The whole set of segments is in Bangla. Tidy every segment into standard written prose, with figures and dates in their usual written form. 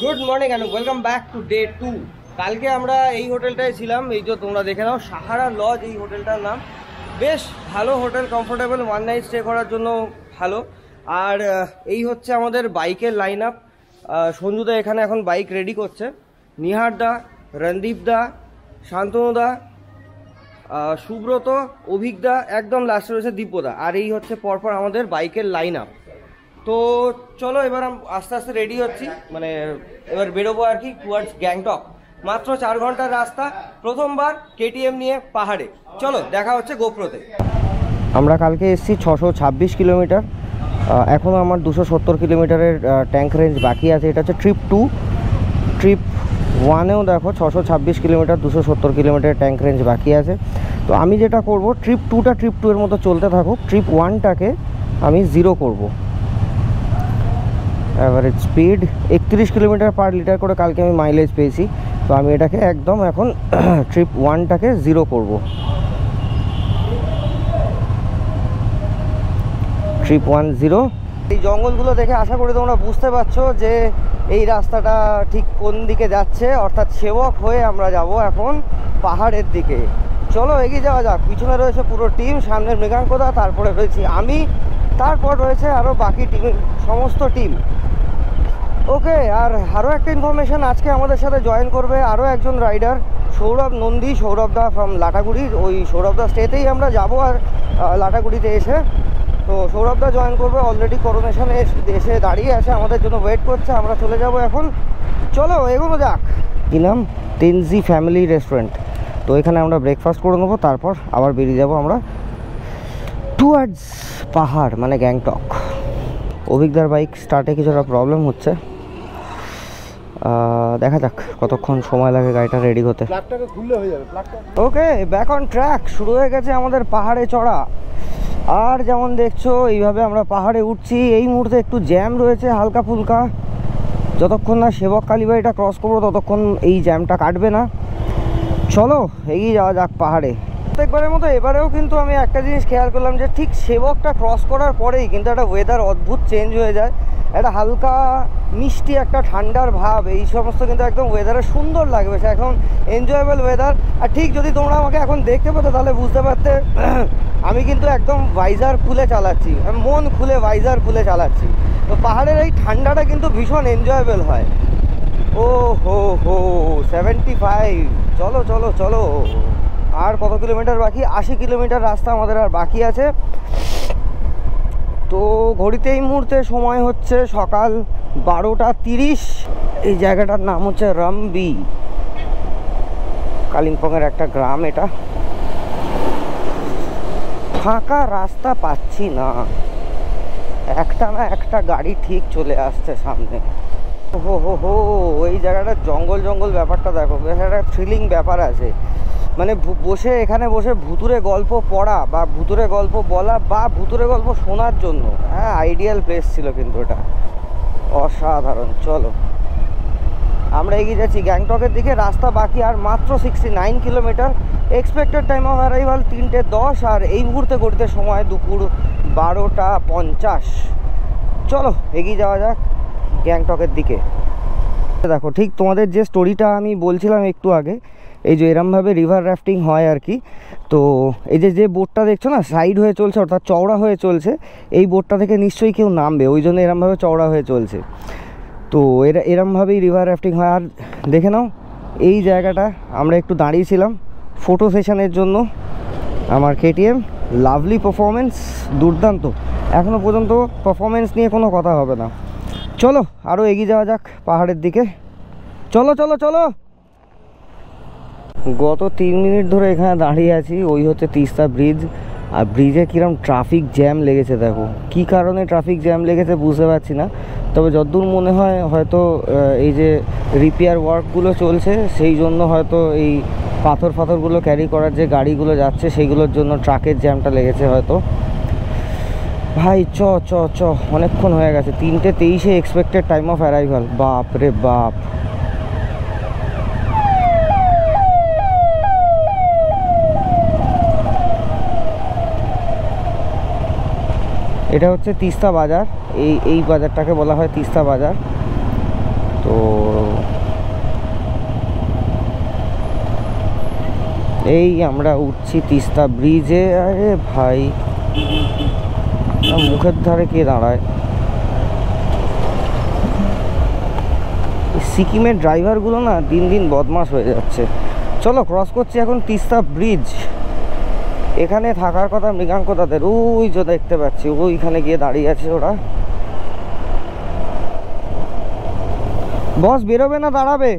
Good morning and welcome back to day 2। কালকে আমরা এই হোটেলটায় ছিলাম, এই যে তোমরা দেখে নাও সাহারা লজ এই হোটেলটার নাম। বেশ ভালো hotel, comfortable, one night stay করার জন্য ভালো। আর এই হচ্ছে আমাদের বাইকের লাইন আপ। সঞ্জুদা এখানে এখন বাইক রেডি করছে, নিহার দা, রণদীপ দা, শান্তনু দা, সুব্রত, অভিক দা, একদম লাস্টে রয়েছে দীপদা। আর এই হচ্ছে পরপর আমাদের বাইকের লাইন আপ। তো চলো এবার আস্তে আস্তে রেডি হচ্ছি, মানে এবার বেরোবো আর কি টুয়ার্ডস গ্যাংটক। মাত্র 4 ঘন্টার রাস্তা, প্রথমবার কেটিএম নিয়ে পাহাড়ে। চলো দেখা হচ্ছে গোপ্রোতে। আমরা কালকে এসেছি 626 কিলোমিটার, এখনও আমার 270 কিলোমিটারের ট্যাঙ্ক রেঞ্জ বাকি আছে। এটা হচ্ছে ট্রিপ 2। ট্রিপ 1এও দেখো 626 কিলোমিটার, 270 কিলোমিটারের ট্যাঙ্ক রেঞ্জ বাকি আছে। তো আমি যেটা করব, ট্রিপ 2টা ট্রিপ 2 এর মতো চলতে থাকুক, ট্রিপ 1টাকে আমি 0 করব। Average speed 31 kilometre per litre করে কালকে আমি মাইলেজ পেয়েছি। তো আমি এটাকে একদম এখন ট্রিপ 1টাকে 0 করব। ট্রিপ 1 0। এই জঙ্গলগুলো দেখে আশা করি তোমরা বুঝতে পারছো যে এই রাস্তাটা ঠিক কোন দিকে যাচ্ছে, অর্থাৎ সেবক হয়ে আমরা যাব এখন পাহাড়ের দিকে। চলো এগিয়ে যাওয়া যাক। পিছনে রয়েছে পুরো টিম, সামনে মৃগাঙ্কদা, তারপরে রয়েছি আমি, তারপর রয়েছে আরও বাকি টিম, সমস্ত টিম। ওকে, আর আরও একটা ইনফরমেশান, আজকে আমাদের সাথে জয়েন করবে আরও একজন রাইডার, সৌরভ নন্দী, সৌরভদা ফ্রম লাটাগুড়ি। ওই সৌরভদা স্টেতেই আমরা যাব আর লাটাগুড়িতে এসে। তো সৌরভদা জয়েন করবে, অলরেডি করোনেশনে এসে দাঁড়িয়ে আছে, আমাদের জন্য ওয়েট করছে। আমরা চলে যাব এখন। চলো এগোনো যাক। কি নাম? টেনজি ফ্যামিলি রেস্টুরেন্ট। তো এখানে আমরা ব্রেকফাস্ট করে নেবো, তারপর আবার বেরিয়ে যাব আমরা টুয়ার্ডস পাহাড়, মানে গ্যাংটক। অভিজ্ঞতার বাইক স্টার্টে কিছুটা প্রবলেম হচ্ছে, দেখা যাক কতক্ষণ সময় লাগে গাড়িটা রেডি হতে। ওকে, ব্যাক অন ট্র্যাক। শুরু হয়ে গেছে আমাদের পাহাড়ে চড়া। আর যেমন দেখছো এইভাবে আমরা পাহাড়ে উঠছি। এই মুহূর্তে একটু জ্যাম রয়েছে হালকা ফুলকা, যতক্ষণ না সেবক কালীবাড়িটা ক্রস করবো ততক্ষণ এই জ্যামটা কাটবে না। চলো এগিয়ে যাওয়া যাক পাহাড়ে। প্রত্যেকবারের মতো এবারেও কিন্তু আমি একটা জিনিস খেয়াল করলাম যে ঠিক সেবকটা ক্রস করার পরেই কিন্তু একটা ওয়েদার অদ্ভুত চেঞ্জ হয়ে যায়। একটা হালকা মিষ্টি একটা ঠান্ডার ভাব, এই সমস্ত কিন্তু একদম ওয়েদারে সুন্দর লাগবে। সে এখন এনজয়েবল ওয়েদার। আর ঠিক যদি তোমরা আমাকে এখন দেখতে পেতো তাহলে বুঝতে পারতে আমি কিন্তু একদম ভাইজার খুলে চালাচ্ছি, আমি মন খুলে ভাইজার খুলে চালাচ্ছি। তো পাহাড়ের এই ঠান্ডাটা কিন্তু ভীষণ এনজয়েবল হয়। ও হো হো 75। চলো চলো চলো, আর কত কিলোমিটার বাকি? 80 কিলোমিটার রাস্তা আমাদের আর বাকি আছে। তো ঘড়িতে এই মুহূর্তে সময় হচ্ছে সকাল 12টা 30। এই জায়গাটার নাম হচ্ছে রামবি, কালিম্পংয়ের একটা গ্রাম এটা। ফাঁকা রাস্তা পাচ্ছি না, একটা না একটা গাড়ি ঠিক চলে আসছে সামনে। হো হো হো, এই জায়গাটার জঙ্গল জঙ্গল ব্যাপারটা দেখো, বেশ একটা থ্রিলিং ব্যাপার আছে। মানে বসে এখানে বসে ভুতুরে গল্প পড়া বা ভুতুরে গল্প বলা বা ভুতুরে গল্প শোনার জন্য, হ্যাঁ, আইডিয়াল প্লেস ছিল কিন্তু এটা, অসাধারণ। চলো আমরা এগিয়ে যাচ্ছি গ্যাংটকের দিকে। রাস্তা বাকি আর মাত্র 69 kilometre. Expected time of arrival 3:10, আর এই মুহূর্তে ঘড়িতে সময় দুপুর 12টা 50। চলো এগিয়ে যাওয়া যাক গ্যাংটকের দিকে। দেখো ঠিক তোমাদের যে স্টোরিটা আমি বলছিলাম একটু আগে, এই যে এরমভাবে রিভার রাফটিং হয় আর কি। তো এই যে বোটটা দেখছো না, সাইড হয়ে চলছে, অর্থাৎ চওড়া হয়ে চলছে, এই বোটটা থেকে নিশ্চয়ই কেউ নামবে, ওই জন্য এরমভাবে চওড়া হয়ে চলছে। তো এরমভাবেই রিভার রাফটিং হয়। আর দেখে নাও এই জায়গাটা আমরা একটু দাঁড়িয়েছিলাম ফটো সেশনের জন্য। আমার কেটিএম, লাভলি পারফরমেন্স, দুর্দান্ত। এখনও পর্যন্ত পারফরমেন্স নিয়ে কোনো কথা হবে না। চলো আরও এগিয়ে যাওয়া যাক পাহাড়ের দিকে। চলো চলো চলো। গত 3 মিনিট ধরে এখানে দাঁড়িয়ে আছি, ওই হচ্ছে তিস্তা ব্রিজ। আর ব্রিজে কিরম ট্রাফিক জ্যাম লেগেছে দেখো। কি কারণে ট্রাফিক জ্যাম লেগেছে বুঝতে পারছি না, তবে যতদূর মনে হয় হয়তো এই যে রিপেয়ার ওয়ার্কগুলো চলছে সেই জন্য হয়তো এই পাথরগুলো ক্যারি করার যে গাড়িগুলো যাচ্ছে সেইগুলোর জন্য ট্রাকের জ্যামটা লেগেছে হয়তো। ভাই চ চ চ, অনেকক্ষণ হয়ে গেছে। 3:23 এক্সপেক্টেড টাইম অফ অ্যারাইভাল। বাপ রে বাপ। এটা হচ্ছে তিস্তা বাজার, এই বাজারটাকে বলা হয় তিস্তা বাজার। তো এই আমরা উঠছি তিস্তা ব্রিজে। আরে ভাই, মুখের ধারে কে দাঁড়ায়? সিকিমের ড্রাইভারগুলো না দিন দিন বদমাশ হয়ে যাচ্ছে। চলো ক্রস করছি এখন তিস্তা ব্রিজ। এখানে থাকার কথা মৃগাঙ্ক তাদের, ওই যে দেখতে পাচ্ছি ওইখানে গিয়ে দাঁড়িয়ে আছে ওরা। বস বেরোবে না দাঁড়াবে?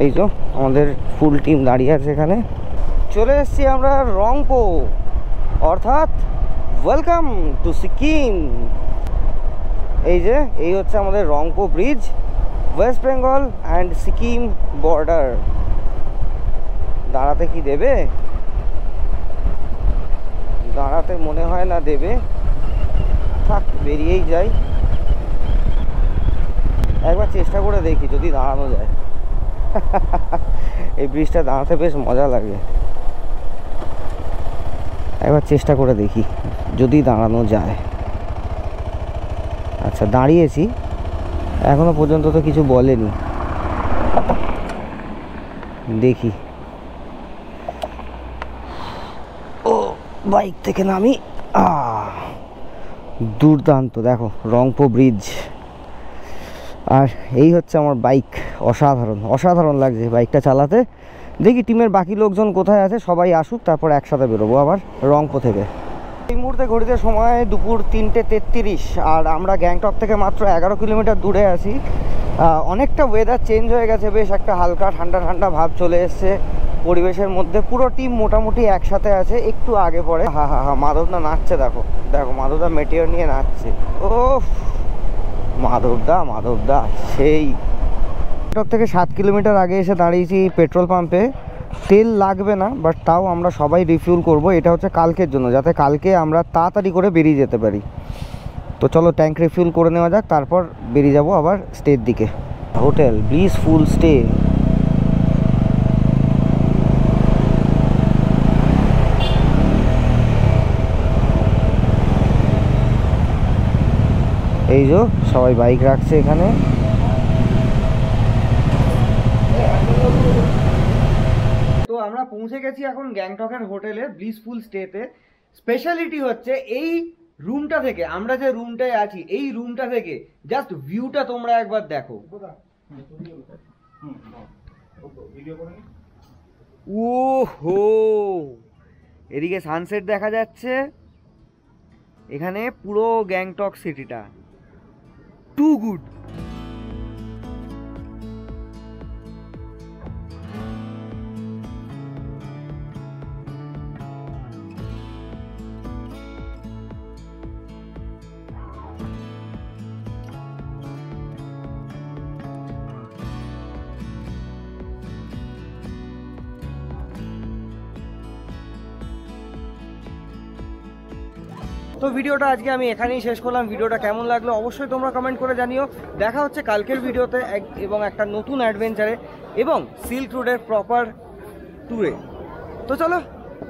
এই তো আমাদের ফুল টিম দাঁড়িয়ে আছে এখানে। চলে এসেছি আমরা রংপো, অর্থাৎ ওয়েলকাম টু সিকিম। এই হচ্ছে আমাদের Rangpo bridge, West Bengal and Sikkim border. দাঁড়াতে কি দেবে? দাঁড়াতে মনে হয় না দেবে, থাক বেরিয়েই যাই। একবার চেষ্টা করে দেখি যদি দাঁড়ানো যায়। এই ব্রিজটা দাঁড়াতে বেশ মজা লাগে, একবার চেষ্টা করে দেখি যদি দাঁড়ানো যায়। আচ্ছা দাঁড়িয়েছি, এখনো পর্যন্ত তো কিছু বলেনি, দেখি। ও বাইক থেকে নামি। দুর্দান্ত, দেখো রংপো ব্রিজ। আর এই হচ্ছে আমার বাইক, অসাধারণ অসাধারণ লাগছে বাইকটা চালাতে। দেখি টিমের বাকি লোকজন কোথায় আছে, সবাই আসুক তারপর একসাথে বেরোবো আবার রংপো থেকে। এই মুহূর্তে ঘড়িতে সময় দুপুর 3:33, আর আমরা গ্যাংটক থেকে মাত্র 11 কিলোমিটার দূরে আছি। অনেকটা ওয়েদার চেঞ্জ হয়ে গেছে, বেশ একটা হালকা ঠান্ডা ঠান্ডা ভাব চলে এসছে পরিবেশের মধ্যে। পুরো টিম মোটামুটি একসাথে আছে, একটু আগে পরে। হা মাধবদা নাচছে, দেখো দেখো মাধবদা মেটিওর নিয়ে নাচছে। ও মাধবদা সেই। গ্যাংটক থেকে 7 কিলোমিটার আগে এসে দাঁড়িয়েছি পেট্রোল পাম্পে। তেল লাগবে না, বাট তাও আমরা সবাই রিফিউল করব। এটা হচ্ছে কালকের জন্য, যাতে কালকে আমরা তাড়াতাড়ি করে বেরিয়ে যেতে পারি। তো চলো ট্যাঙ্ক রিফিউল করে নেওয়া যাক, তারপর বেরিয়ে যাব আবার স্টের দিকে। Hotel blissful stay. এই যে সবাই বাইক রাখছে এখানে। তো আমরা পৌঁছে গেছি এখন গ্যাংটকের হোটেলে ব্লিসফুল স্টেতে। স্পেশালিটি হচ্ছে এই রুমটা থেকে, আমরা যে রুমটায় আছি এই রুমটা থেকে জাস্ট ভিউটা তোমরা একবার দেখো। ওহো, এদিকে সানসেট দেখা যাচ্ছে, এখানে পুরো গ্যাংটক সিটিটা। Too good. তো ভিডিওটা আজকে আমি এখানেই শেষ করলাম। ভিডিওটা কেমন লাগলো অবশ্যই তোমরা কমেন্ট করে জানিও। দেখা হচ্ছে কালকের ভিডিওতে এবং একটা নতুন অ্যাডভেঞ্চারে এবং সিল্ক রোডের প্রপার ট্যুরে। তো চলো,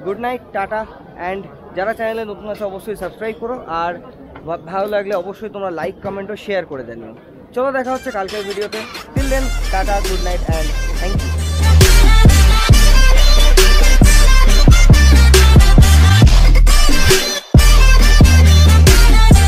গুড নাইট, টাটা। অ্যান্ড যারা চ্যানেলে নতুন আছে অবশ্যই সাবস্ক্রাইব করো, আর ভালো লাগলে অবশ্যই তোমরা লাইক কমেন্ট ও শেয়ার করে জানিও। চলো দেখা হচ্ছে কালকের ভিডিওতে। Till then tata, good night and thank you.